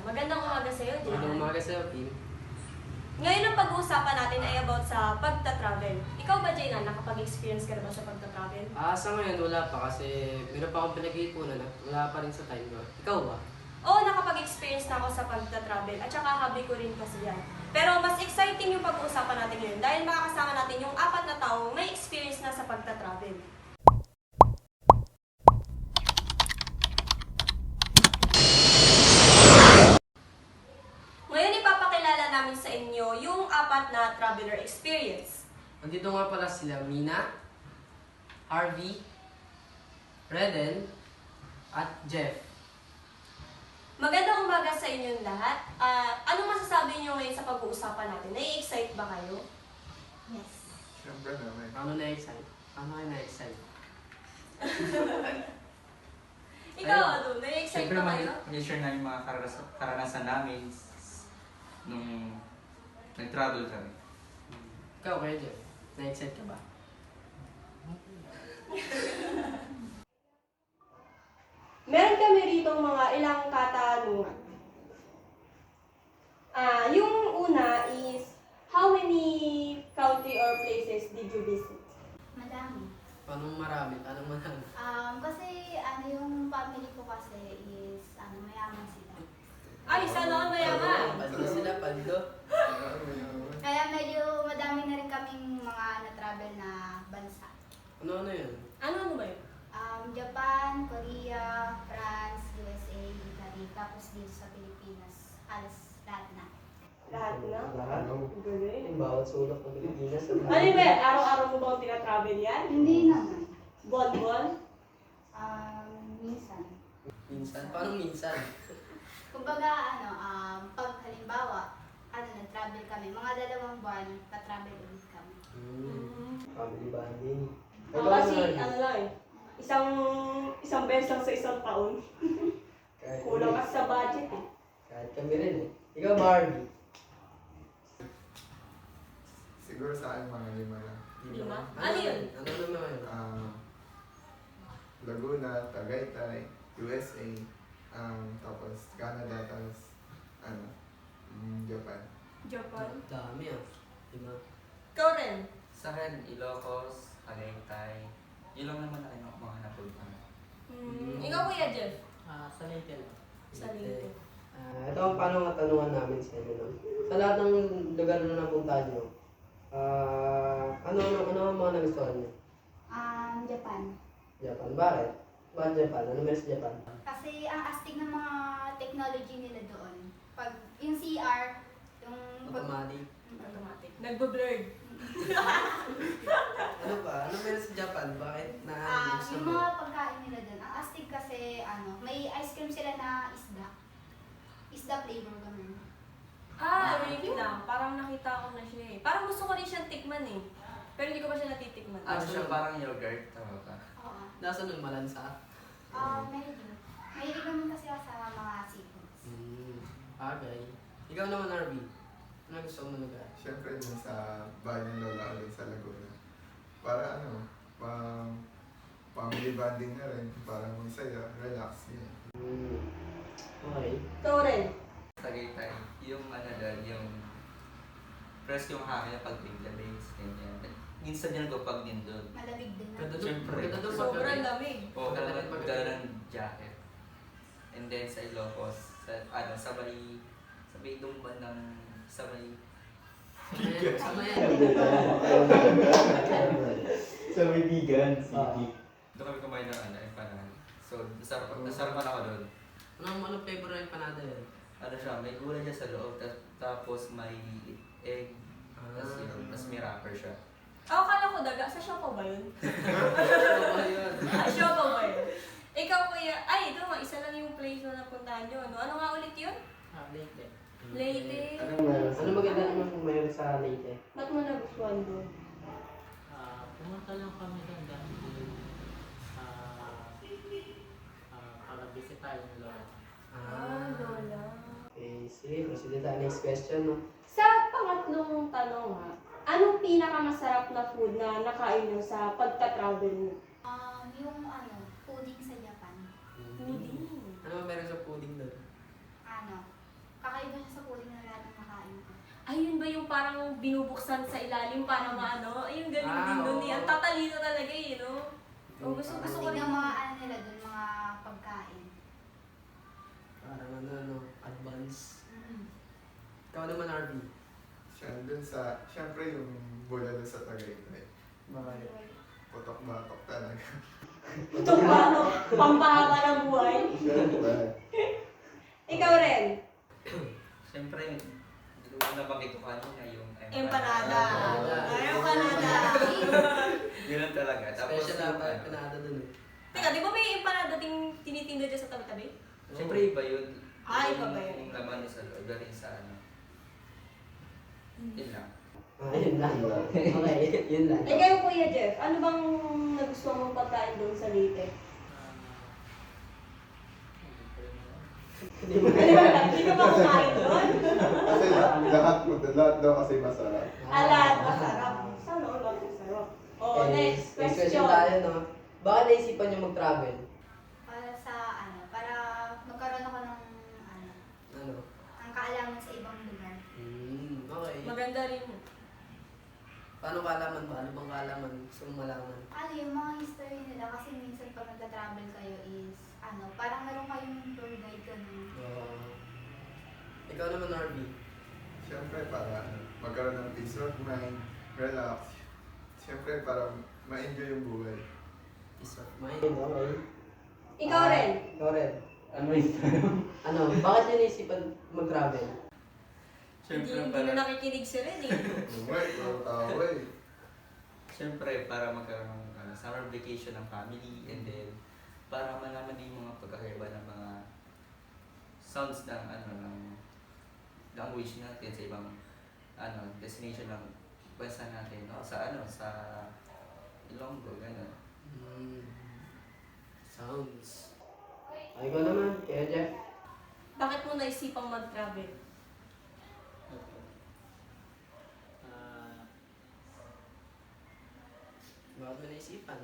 Magandang umaga sa'yo, Jan. Magandang umaga sa'yo, Kim. Ngayon ang pag-uusapan natin ay about sa pagta-travel. Ikaw ba, Jaynan, nakapag-experience ka na ba sa pagta-travel? Sa ngayon wala pa kasi meron pa akong pinag-iipunan at wala pa rin sa time ko. Ikaw ba? Oo, nakapag-experience na ako sa pagta-travel at saka hobby ko rin kasi yan. Pero mas exciting yung pag-uusapan natin ngayon dahil makakasama natin yung 4 na taong may experience na sa pagta-travel. Ngayon ipapakilala namin sa inyo yung 4 na traveler experience. Nandito nga pala sila Mina, Harvey, Reden, at Jeff. Magandang umaga sa inyong lahat. Anong masasabi niyo ngayon sa pag-uusapan natin? Nai-excite ba kayo? Yes. Siyempre naman. Paano na-excite? Paano kayo na-excite? Ikaw, Ado, nai-excite Siyempre, ba kayo? mag-share namin yung mga karanasan namin nung nag-travel kami. Ikaw kaya Jeff? Na-excite ka ba? Meron kami rito mga ilang katanungan. Yung una is, how many country or places did you visit? Madami. Paano marami? Paano marami? Kasi yung family ko kasi is mayaman sila. Ay, sana all mayaman. Paldo sila, paldo. Kaya medyo madami na rin kaming mga na-travel na bansa. Ano yun? Ano ba yun? Japan, Korea, France, USA, Italy, tapos dito sa Pilipinas. Halos lahat na. Lahat na? Lahat? Galing. Yung bawat sulok ng Pilipinas. Ano ba yan? Araw-araw mo ba tina-travel yan? Hindi naman. Bon-bon? Minsan. Minsan? Paano minsan? Kumbaga, pag halimbawa, nag-travel kami, mga 2 buwan, na-travel ulit kami. Family bonding. Kasi, ano lang eh, isang beses lang sa isang taon. Kulang kasi sa budget eh. Kahit kami rin eh. Ikaw, Barbie. Siguro sa akin mga 5 lang. 5? Ano yun? Ano naman yun? Laguna, Tagaytay, USA, tapos Canada, tapos Japan. Japan? Dami ah. Diba? Ikaw rin? Sa akin, Ilocos, Tagaytay, yun lang naman na mga napuntahan. Ikaw, Kuya Jeff? Sa Leyte lang. Sa Leyte. Ito ang paano katanungan namin sa inyo. No? Sa lahat ng lugar na napuntahan nyo, ano ang mga nagustuhan nyo? Japan. Japan. Bakit? Bakit Japan? Ano meron sa Japan? Kasi ang astig ng mga technology nila doon. Pag yung CR, yung Automatic. Automatic. Nagbo-blurred. Ano ba? Ano meron sa Japan? Bakit gusto yung mo? mga pagkain nila doon. Ang astig kasi may ice cream sila na isda. Isda flavor ganun. Wait lang. Parang nakita ko na siya eh. Parang gusto ko rin siyang tikman eh. Pero hindi ko pa siya natitikman. Ano siya, parang yogurt, tama ba? Oo. Nasa nun malansa? Medyo. Mahilig naman kasi ako sa mga seafoods. Okay. Ikaw naman, Arby. Ano gusto mo lugar? Siyempre dun sa bahay ng lola ko dun sa Laguna. Para family bonding na rin. Para masaya, relax yun. Okay. Ikaw rin? Tagaytay, yung doon, yung fresh yung hangin pag Bangladesh, ganyan. Minsan yan ko pag nindun. Malamig din na. Ganda doon. Siyempre. Ganda doon Sobrang lamig. Oo, Ganda talagang rin pag- magdala ng jacket. And then sa Ilocos, sa may dumban ng, sa may, Sama yan. Sa may vegan, doon kami kumain ng empanada. So, nasarapan ako doon. Anong flavor ng empanada yan? Ano siya, may gulay siya sa loob, tapos may egg, tapos may wrapper siya. Akala ko daga. Sa Siopaw ba yun? Ano yun? Siopaw ba yun? Ikaw, Kuya, ito nga, isa lang yung place na napuntahan nyo. Ano nga ulit yun? Leyte. Leyte. Ano maganda naman kung mayroon sa Leyte? Ba't mo nagustuhan doon? Pumunta lang kami doon dahil para bisitahin yung lola. Lola. Okay, sige. Proceed tayo. Next question, no? Sa pangatlong tanong ha, anong pinakamasarap na food na nakain nyo sa pagta-travel nyo? Yung pudding sa Japan. Pudding. Ano ba meron sa pudding doon? ayun ba yung parang binubuksan sa ilalim para maano? Ayun, galing Ah, din nun oo. eh. Ang tatalino talaga eh, no? Oh, gusto Gusto ko ko rin. ng mga ano nila dun, mga pagkain. Parang ano, advance. Ikaw naman, RV. Siya dun sa, syempre yung bola dun sa Tagaytay. Bakit? Putok-batok talaga. Itong paano, pampahaba ng buhay. Syempre. Ikaw rin. Siyempre, hindi ko nabanggit ko kanina yung Empanada. Ay, empanada. Ganun talaga. Tapos Special yung, na pinada dun eh. Teka, di ba may empanada ting tinitinda dyan sa tabi-tabi? Siyempre iba yun. Ah, iba ba yun? Yung laman niya sa loob, iba rin sa ano. Yun lang. Yun lang. Okay, yun lang. Eh kayo Kuya Jeff, ano bang nagustuhan mong pagkain doon sa Leyte? Hindi mo Hindi ka ba kumain doon? Kasi lahat daw kasi masarap. Alat, masarap. Sana all lahat masarap. Oh, next Next question. question tayo, no? Bakit naisipan niyo mag-travel? Para sa ano, para magkaroon ako ng ano, Ano? ang kaalaman sa ibang lugar. Okay. Maganda rin. Paano kaalaman ba? Ano bang kaalaman? Gusto mong malaman? Ano yung mga history nila kasi minsan pag nagta-travel kayo is ano, parang meron kayong tour guide ganun. Ikaw naman, RV. Siyempre para ano, magkaroon ng peace of mind, relax. Siyempre para ma-enjoy yung buhay. Peace of mind. Okay. Ikaw rin. Ikaw rin. Ano yung Ano? Bakit niyo naisipan mag-travel? Hindi, Siyempre hindi na para, nakikinig si Ren eh. Umay, tawa eh. siyempre para magkaroon ng summer vacation ng family and then para malaman din yung mga pagkakaiba ng mga sounds ng ano ng language natin sa ibang ano destination ng bansa natin no sa ano sa Ilonggo ganun. Sounds. Ay, ikaw naman. Kaya Jeff. Bakit mo naisipang mag-travel? Bakit mo naisipan?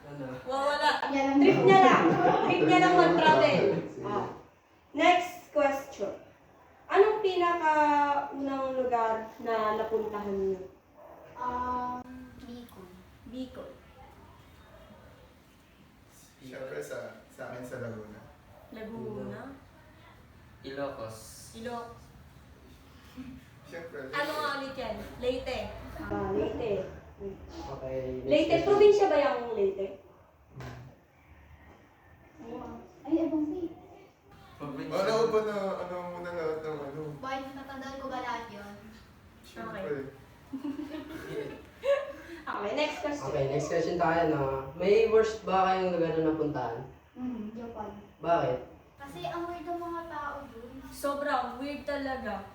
Ano? Wala. Yan ang Trip niya lang. Trip niya lang mag-travel. Ah. Next question. Anong pinaka-unang lugar na napuntahan niyo? Bicol. Bicol. Siyempre sa akin sa Laguna. Laguna. Ilocos. Ilocos. Siyempre. Ano nga ulit yan? Leyte. Ah, Leyte. Okay. next Leyte, question. probinsya ba yung Leyte? Ay, abang si. Provincial. Ano ba na, ano muna lahat ng ano? Boy, natatandaan ko ba lahat yun? Siyempre. Okay, next question. Okay, next question tayo na. May worst ba kayong lugar na napuntahan? Japan. Bakit? Kasi ang weird ng mga tao dun. Sobrang weird talaga.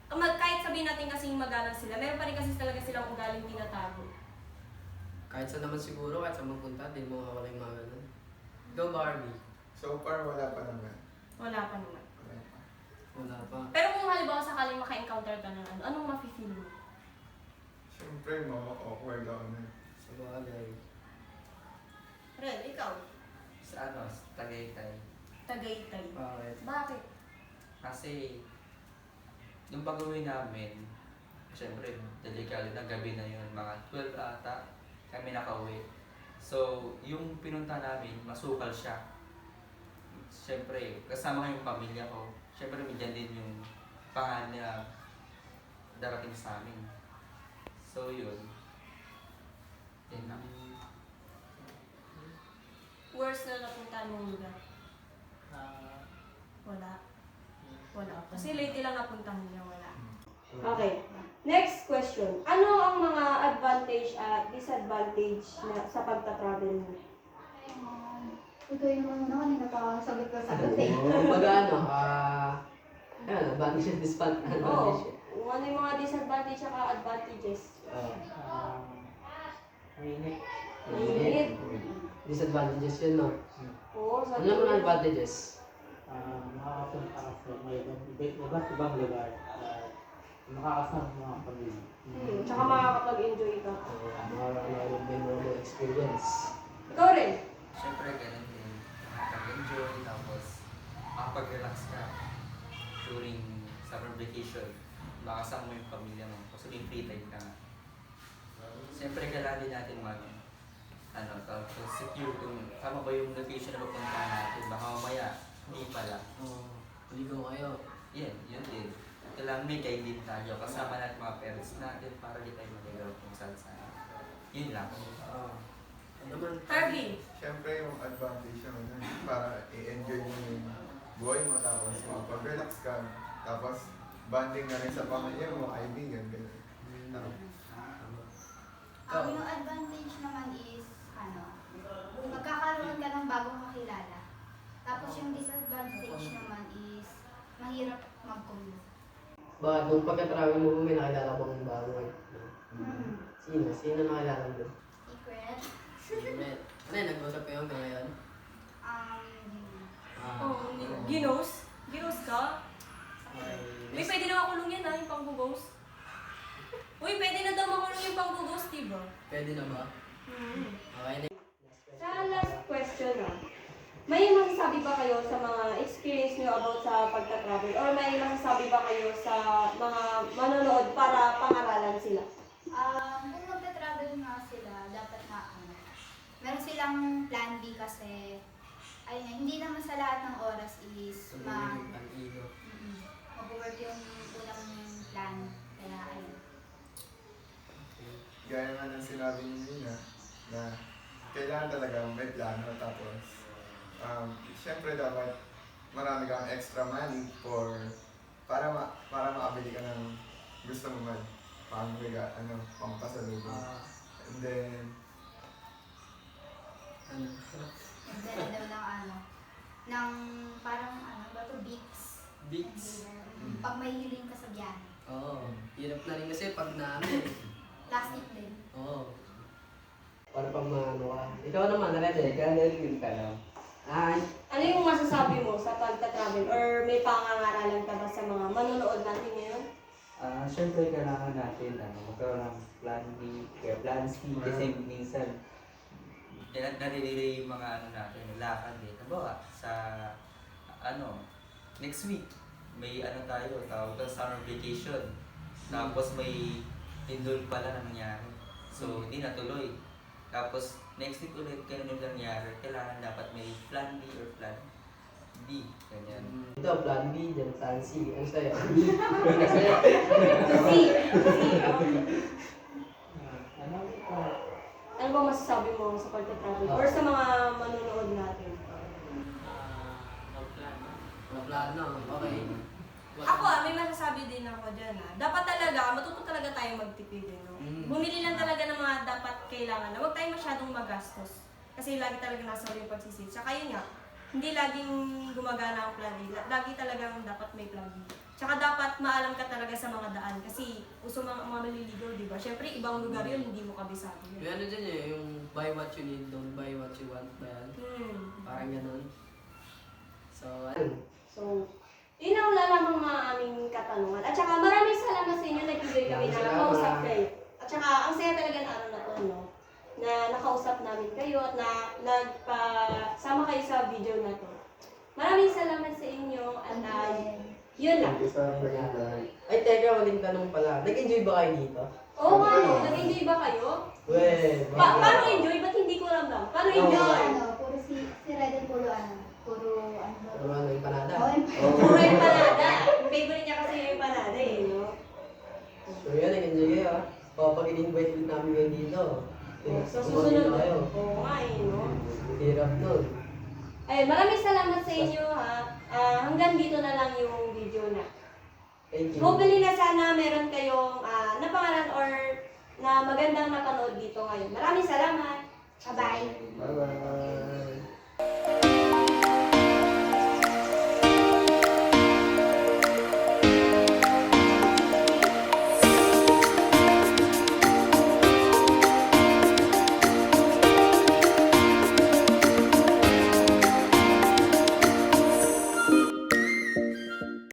Kahit sabihin natin kasing magalang sila, meron pa rin kasi talaga silang ugaling tinatago. Kahit saan naman siguro, kahit saan magpunta, di mo mawala yung mga ganun. Go Barbie. So far wala pa naman. Wala pa naman. Wala pa. Wala pa. Pero kung halimbawa sakaling maka-encounter ka ng ano, anong mafe-feel mo? Siyempre awkward ako na. Sa bagay. Ren, ikaw? Sa ano, sa Tagaytay. Tagaytay. Bakit? Bakit? Kasi yung pag-uwi namin, syempre, delikado na gabi na yun, mga 12 ata, kami nakauwi. So, yung pinunta namin, masukal siya. Syempre, kasama yung pamilya ko. Syempre, medyan din yung pangalan na darating sa amin. So, yun. Yun lang. Worst na napuntahan mong lugar? Wala. Wala. Kasi lately lang napuntahan niya, wala. Okay. Next question. Ano ang mga advantage at disadvantage na sa pagta-travel mo? Ikaw yung mga kanina pa sagot ko sagot eh. Kumbaga ano, ayun, advantage and disadvantage. Oo. Ano yung mga disadvantage at advantages? Mainit. Mainit. Disadvantages yun, no? Oo, Ano naman ang advantages? Makakapunta ka sa may iba't ibang lugar. Makakasama sa mga pamilya. Tsaka makakapag-enjoy ka. Mga memorable experience. Ikaw rin. Syempre, ganun din. Makapag-enjoy, tapos makapag-relax ka during summer vacation, makasama mo yung pamilya mo, kasi may free time ka nga. Siyempre, kailangan din natin tapos secure kung tama ba yung location na pupuntahan natin. Baka mamaya, hindi pala. Maligaw kayo. Yun din. Kailangan may guide din tayo. Kasama natin mga parents natin para di tayo maligaw kung saan saan. Yun lang. Harvey, Siyempre yung advantage naman yun, para i-enjoy mo yung buhay mo, tapos mag-relax ka, tapos bonding na rin sa pamilya mo, kaibigan, gano'n. Yung advantage naman is, magkakaroon ka ng bagong kakilala. Tapos yung disadvantage naman is, mahirap mag-commute. Ba, nung pagka-travel mo, may nakilala bang bagay? Sino? Sino nakilala mo? Secret. Ano yun, nag-usap kayo hanggang ngayon? ginos? Ginos ka? Uy, pwede na makulong yan yung pang-ghost. Uy, pwede na daw makulong yung pang-ghost, diba? Pwede na ba? Okay na. Sa last question may masasabi ba kayo sa mga experience nyo about sa pagta-travel? Or may masasabi ba kayo sa mga manonood para pangaralan sila? Kung magta-travel nga sila, dapat na meron silang plan B kasi hindi naman sa lahat ng oras is mag-work yung unang plan. Kaya ayun. Gaya nga ng sinabi niyo na kailangan talaga may plano, tapos siyempre dapat marami kang extra money para makabili ka ng gusto mo man, pampasalubong. And then Daw ng parang Bics. Bigs. Pag may hiling ka sa biyahe. Oo. Hirap na rin kasi pag Plastic din. Oo. Para pang maano ka. Ikaw naman, narinig ka lang. Ano yung masasabi mo sa pagta-travel? Or may pangangaralan ka ba sa mga manonood natin ngayon? Siyempre, kailangan natin magkaroon ng plan B, kaya plan C, kasi minsan narirelay yung mga natin, lakad eh. Nabawa, sa next week, may tayo, tawag ng summer vacation. Tapos may lindol pala na nangyari. So, hindi natuloy. Tapos, next week ulit, ganun yung nangyari. Kailangan dapat may plan B or plan D. Ganyan. Ito, plan B, dyan, plan C. Ano sa'yo? Ano ba masasabi mo sa pagta-travel? Or sa mga manonood natin? Plano. Okay. Ako may masasabi din ako dyan Dapat talaga, matuto talaga tayo magtipid no? Bumili lang talaga ng mga dapat kailangan na. Huwag tayo masyadong magastos. Kasi lagi talaga nasa yung pagsisave. Saka yun nga, hindi laging gumagana ang plan A. Lagi talagang dapat may plan B. Tsaka dapat maalam ka talaga sa mga daan. Kasi uso mga maliligaw, di ba? Siyempre, ibang lugar yun, hindi mo kabisado yun. Yung ano dyan yung buy what you need, don't buy what you want ba yan? Parang ganun. So, yun ang lalamang mga aming katanungan. At saka maraming salamat sa inyo, nag-enjoy kami na nakausap kayo. At saka ang saya talaga na na to, no? Na nakausap namin kayo at na nagpasama kayo sa video na to. Maraming salamat sa inyo at yun lang. Ay, teka, waling tanong pala. Nag-enjoy ba kayo dito? Oo nga, no? Nag-enjoy ba kayo? Paano enjoy? Ba't hindi ko alam ba? Paano enjoy? Puro si Reden, puro Puro ano, empanada? Puro empanada. Favorite niya kasi yung empanada no? So yan, nag-enjoy kayo Pag in-invite ulit namin kayo dito. Sa susunod na kayo. Oo nga no? Hirap nun. Ay, maraming salamat sa inyo hanggang dito na lang yung video na. Thank you. Hopefully na sana meron kayong napangalan or na magandang napanood dito ngayon. Maraming salamat. Bye-bye. bye-bye.